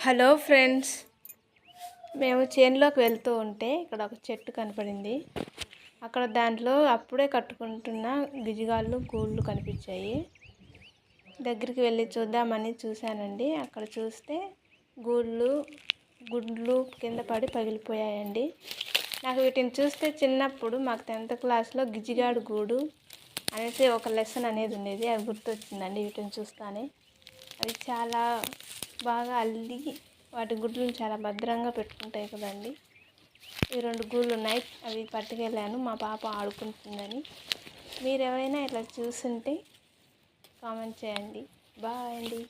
Hello friends, మేము చేనులోకి వెళ్తూ ఉంటే ఇక్కడ ఒక చెట్టు కనపడింది. అక్కడ దాంట్లో అప్పుడే కట్టుకుంటున్న గిజిగాళ్ళు గూళ్ళు కనిపించాయి. దగ్గరికి వెళ్ళి చూద్దామని చూశానండి. అక్కడ చూస్తే గుడ్లు కింద పడి పగిలిపోయాయండి. నాకు వీటిని చూస్తే చిన్నప్పుడు మాకు 10th క్లాస్లో గిజిగాడు గూడు అనేసి ఒక లెసన్ అనేది ఉండేది. అది గుర్తొచ్చిందండి వీటిని చూస్తానే. అది చాలా బాగా అల్లి వాటి గుడ్లను చాలా భద్రంగా పెట్టుకుంటాయి కదండి. ఈ 2 గూళ్ళు ఉన్నాయి, అవి పట్టుకెళ్ళాను మా పాప ఆడుకుంటుందని. మీరు ఎవరైనా ఇట్లా చూస్తుంటే కామెంట్ చేయండి. బాయ్ అండి.